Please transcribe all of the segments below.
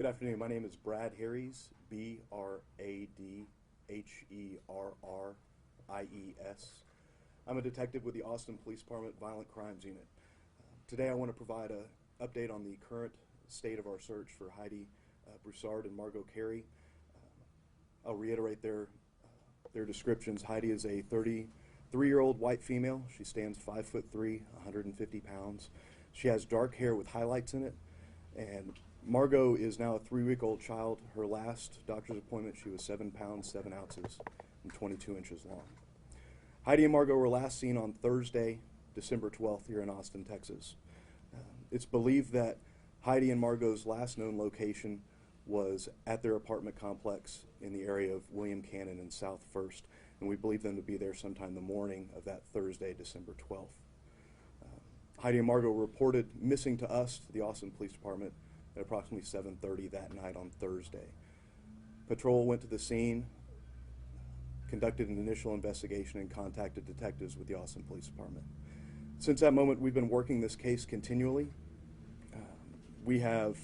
Good afternoon. My name is Brad Harries, B-R-A-D-H-E-R-R-I-E-S. I'm a detective with the Austin Police Department Violent Crimes Unit. Today I want to provide an update on the current state of our search for Heidi Broussard and Margot Carey. I'll reiterate their descriptions. Heidi is a 33-year-old white female. She stands 5'3", 150 pounds. She has dark hair with highlights in it. And Margot is now a 3-week-old child. Her last doctor's appointment, she was 7 pounds, 7 ounces, and 22 inches long. Heidi and Margot were last seen on Thursday, December 12th, here in Austin, Texas. It's believed that Heidi and Margot's last known location was at their apartment complex in the area of William Cannon and South First, and we believe them to be there sometime the morning of that Thursday, December 12th. Heidi and Margot were reported missing to us, to the Austin Police Department, at approximately 7:30 that night on Thursday. Patrol went to the scene, conducted an initial investigation, and contacted detectives with the Austin Police Department. Since that moment, we've been working this case continually. We have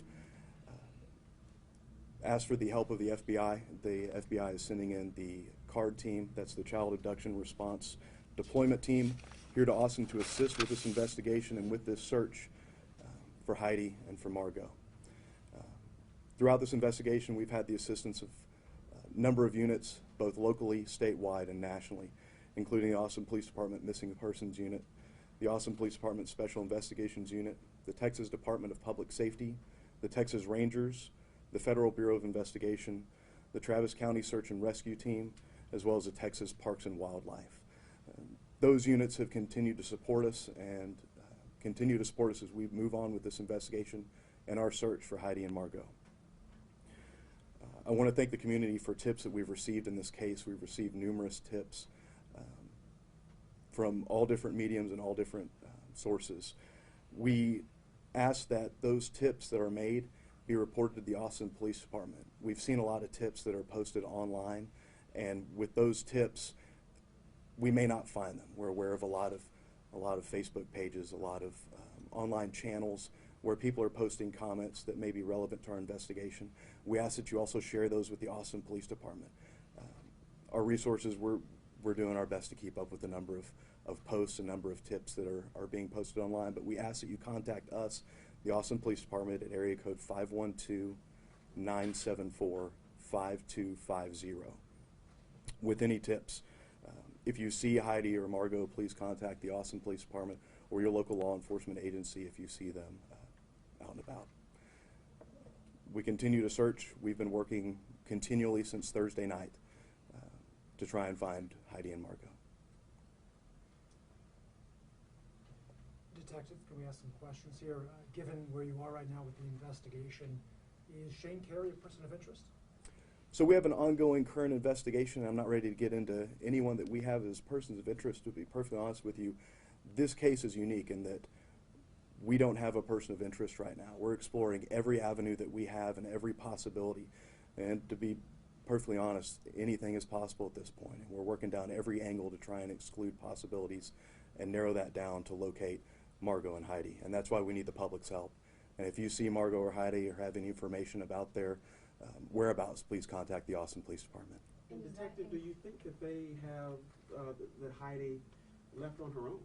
asked for the help of the FBI. The FBI is sending in the CARD team, that's the Child Abduction Response Deployment Team, here to Austin to assist with this investigation and with this search for Heidi and for Margot. Throughout this investigation, we've had the assistance of a number of units, both locally, statewide, and nationally, including the Austin Police Department Missing Persons Unit, the Austin Police Department Special Investigations Unit, the Texas Department of Public Safety, the Texas Rangers, the Federal Bureau of Investigation, the Travis County Search and Rescue Team, as well as the Texas Parks and Wildlife. Those units have continued to support us and continue to support us as we move on with this investigation and our search for Heidi and Margot. I want to thank the community for tips that we've received in this case. We've received numerous tips from all different mediums and all different sources. We ask that those tips that are made be reported to the Austin Police Department. We've seen a lot of tips that are posted online, and with those tips, we may not find them. We're aware of a lot of Facebook pages, a lot of online channels where people are posting comments that may be relevant to our investigation. We ask that you also share those with the Austin Police Department. Our resources, we're doing our best to keep up with the number of posts and number of tips that are being posted online, but we ask that you contact us, the Austin Police Department, at area code 512-974-5250 with any tips. If you see Heidi or Margot, please contact the Austin Police Department or your local law enforcement agency if you see them out and about. We continue to search. We've been working continually since Thursday night to try and find Heidi and Margot. Detective, can we ask some questions here? Given where you are right now with the investigation, is Shane Carey a person of interest? So we have an ongoing current investigation. I'm not ready to get into anyone that we have as persons of interest. To be perfectly honest with you, this case is unique in that we don't have a person of interest right now. We're exploring every avenue that we have and every possibility. And to be perfectly honest, anything is possible at this point. And we're working down every angle to try and exclude possibilities and narrow that down to locate Margot and Heidi. And that's why we need the public's help. And if you see Margot or Heidi or have any information about their whereabouts, please contact the Austin Police Department. And Detective, do you think that they have, that Heidi left on her own?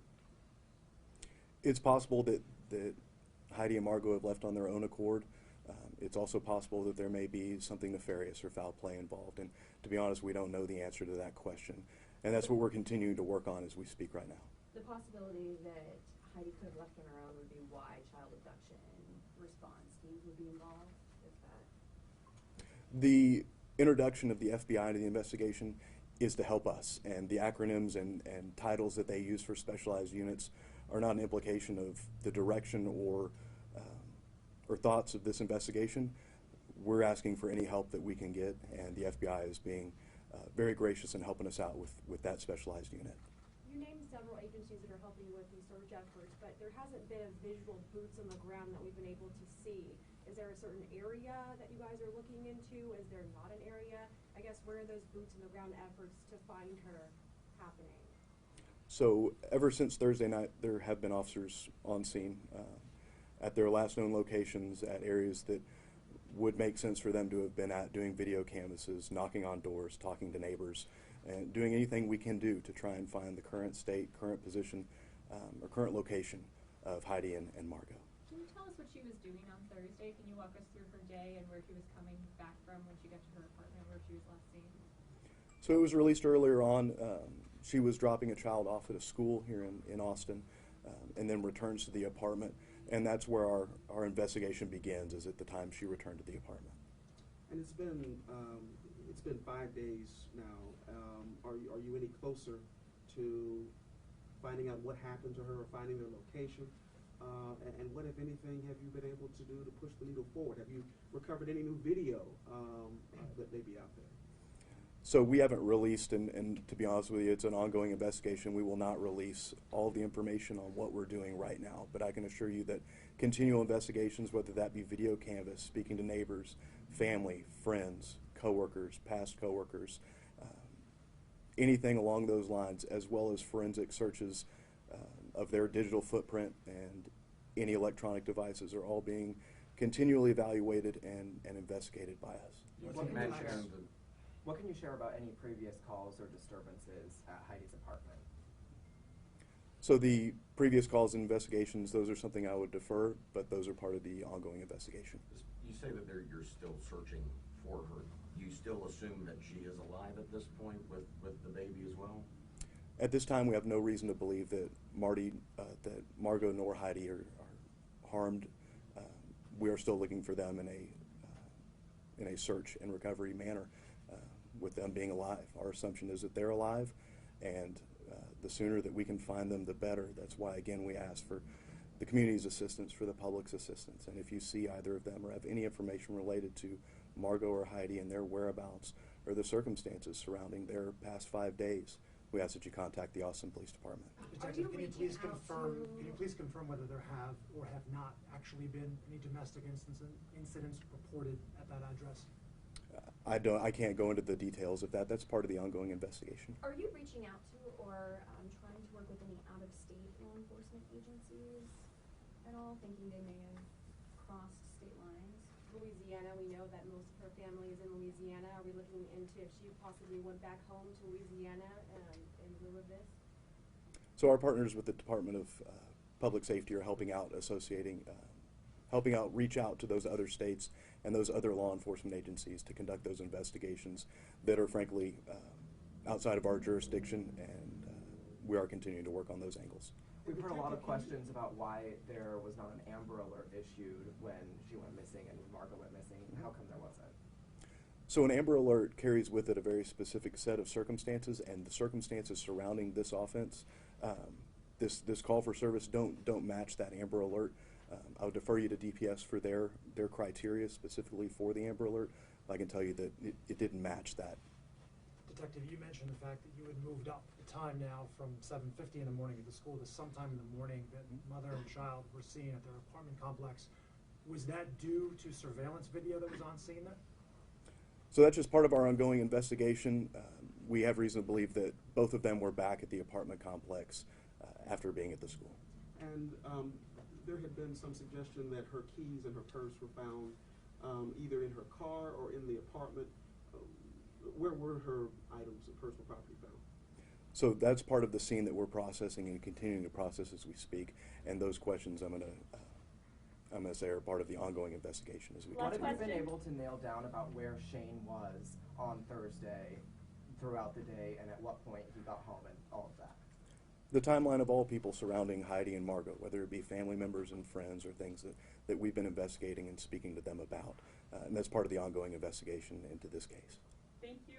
It's possible that Heidi and Margot have left on their own accord. It's also possible that there may be something nefarious or foul play involved. And to be honest, we don't know the answer to that question. And that's what we're continuing to work on as we speak right now. The possibility that Heidi could have left on her own would be why child abduction response teams would be involved with that. The introduction of the FBI to the investigation is to help us, and the acronyms and titles that they use for specialized units are not an implication of the direction or thoughts of this investigation. We're asking for any help that we can get, and the FBI is being very gracious in helping us out with that specialized unit. You named several agencies that are helping with these search efforts, but there hasn't been a visual boots on the ground that we've been able to see. Is there a certain area that you guys are looking into? Is there not an area? I guess where are those boots on the ground efforts to find her happening? So ever since Thursday night, there have been officers on scene at their last known locations, at areas that would make sense for them to have been at doing video canvasses, knocking on doors, talking to neighbors, and doing anything we can do to try and find the current state, current position, or current location of Heidi and Margot. Can you tell us what she was doing on Thursday? Can you walk us through her day and where she was coming back from when she got to her apartment, where she was last seen? So it was released earlier on. She was dropping a child off at a school here in Austin, and then returns to the apartment. And that's where our investigation begins, is at the time she returned to the apartment. And it's been 5 days now. Are you any closer to finding out what happened to her or finding their location? And what, if anything, have you been able to do to push the needle forward? Have you recovered any new video that may be out there? So we haven't released, and to be honest with you, it's an ongoing investigation. We will not release all the information on what we're doing right now, but I can assure you that continual investigations, whether that be video canvas, speaking to neighbors, family, friends, coworkers, past coworkers, anything along those lines, as well as forensic searches of their digital footprint and any electronic devices, are all being continually evaluated and investigated by us. What can you share about any previous calls or disturbances at Heidi's apartment? So the previous calls and investigations, those are something I would defer, but those are part of the ongoing investigation. You say that you're still searching for her. You still assume that she is alive at this point with the baby as well? At this time, we have no reason to believe that Margot nor Heidi are harmed. We are still looking for them in a search and recovery manner. With them being alive, our assumption is that they're alive, and the sooner that we can find them, the better. That's why, again, we ask for the community's assistance, for the public's assistance. And if you see either of them or have any information related to Margot or Heidi and their whereabouts or the circumstances surrounding their past 5 days, we ask that you contact the Austin Police Department. Detective, can you please confirm whether there have or have not actually been any domestic incidents reported at that address? I can't go into the details of that. That's part of the ongoing investigation. Are you reaching out to or trying to work with any out-of-state law enforcement agencies at all, thinking they may have crossed state lines? Louisiana, we know that most of her family is in Louisiana. Are we looking into if she possibly went back home to Louisiana in lieu of this? So our partners with the Department of Public Safety are helping out, reach out to those other states and those other law enforcement agencies to conduct those investigations that are frankly outside of our jurisdiction, and we are continuing to work on those angles. We've heard a lot of questions about why there was not an Amber Alert issued when she went missing and Margot went missing. How come there wasn't? So an Amber Alert carries with it a very specific set of circumstances, and the circumstances surrounding this offense, this call for service don't match that Amber Alert. I would defer you to DPS for their criteria specifically for the Amber Alert. I can tell you that it didn't match that. Detective, you mentioned the fact that you had moved up the time now from 7:50 in the morning at the school to sometime in the morning that mother and child were seen at their apartment complex. Was that due to surveillance video that was on scene there? So that's just part of our ongoing investigation. We have reason to believe that both of them were back at the apartment complex after being at the school. And there had been some suggestion that her keys and her purse were found either in her car or in the apartment. Where were her items of personal property found? So that's part of the scene that we're processing and continuing to process as we speak. And those questions I'm gonna say are part of the ongoing investigation as we go. What have you been able to nail down about where Shane was on Thursday throughout the day, and at what point he got home and all of that? The timeline of all people surrounding Heidi and Margot, whether it be family members and friends or things that we've been investigating and speaking to them about. And that's part of the ongoing investigation into this case. Thank you.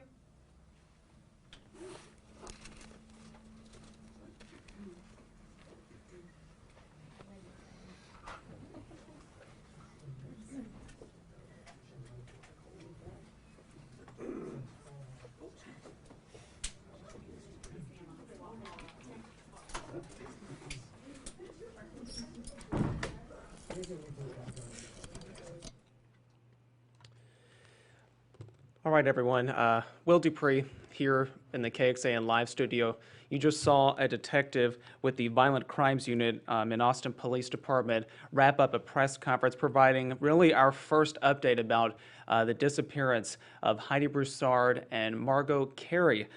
All right, everyone. Will Dupree here in the KXAN live studio. You just saw a detective with the Violent Crimes Unit in Austin Police Department wrap up a press conference providing really our first update about the disappearance of Heidi Broussard and Margot Carey.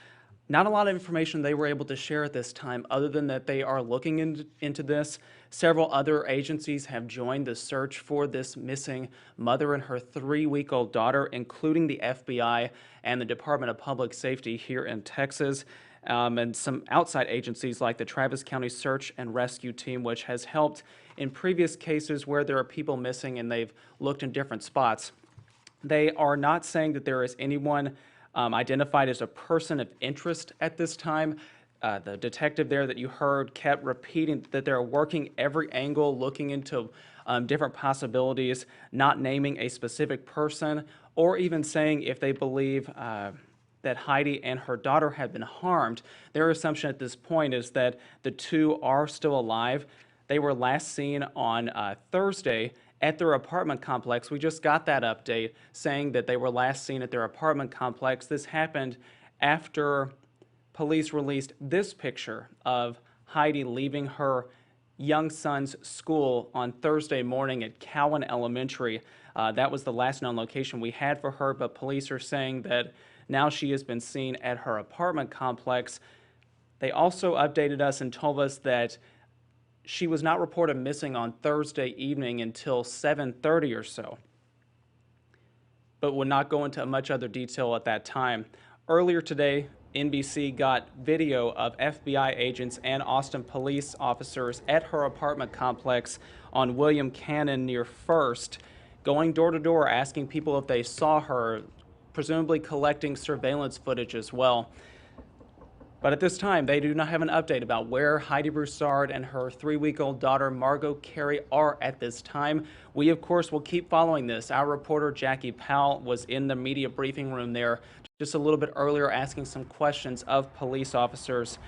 Not a lot of information they were able to share at this time other than that they are looking into this. Several other agencies have joined the search for this missing mother and her 3-week-old daughter, including the FBI and the Department of Public Safety here in Texas, and some outside agencies like the Travis County Search and Rescue Team, which has helped in previous cases where there are people missing and they've looked in different spots. They are not saying that there is anyone identified as a person of interest at this time. The detective there that you heard kept repeating that they're working every angle, looking into different possibilities, not naming a specific person, or even saying if they believe that Heidi and her daughter have been harmed. Their assumption at this point is that the two are still alive. They were last seen on Thursday at their apartment complex. We just got that update saying that they were last seen at their apartment complex. This happened after police released this picture of Heidi leaving her young son's school on Thursday morning at Cowan Elementary. That was the last known location we had for her, but police are saying that now she has been seen at her apartment complex. They also updated us and told us that she was not reported missing on Thursday evening until 7:30 or so, but would not go into much other detail at that time. Earlier today, NBC got video of FBI agents and Austin police officers at her apartment complex on William Cannon near First, going door to door asking people if they saw her, presumably collecting surveillance footage as well. But at this time, they do not have an update about where Heidi Broussard and her 3-week-old daughter, Margot Carey, are at this time. We, of course, will keep following this. Our reporter, Jackie Powell, was in the media briefing room there just a little bit earlier asking some questions of police officers.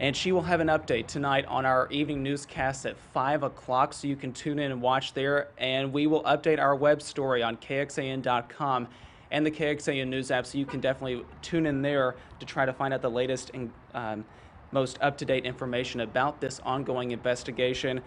And she will have an update tonight on our evening newscast at 5 o'clock, so you can tune in and watch there. And we will update our web story on KXAN.com and the KXAN News app, so you can definitely tune in there to try to find out the latest and most up-to-date information about this ongoing investigation.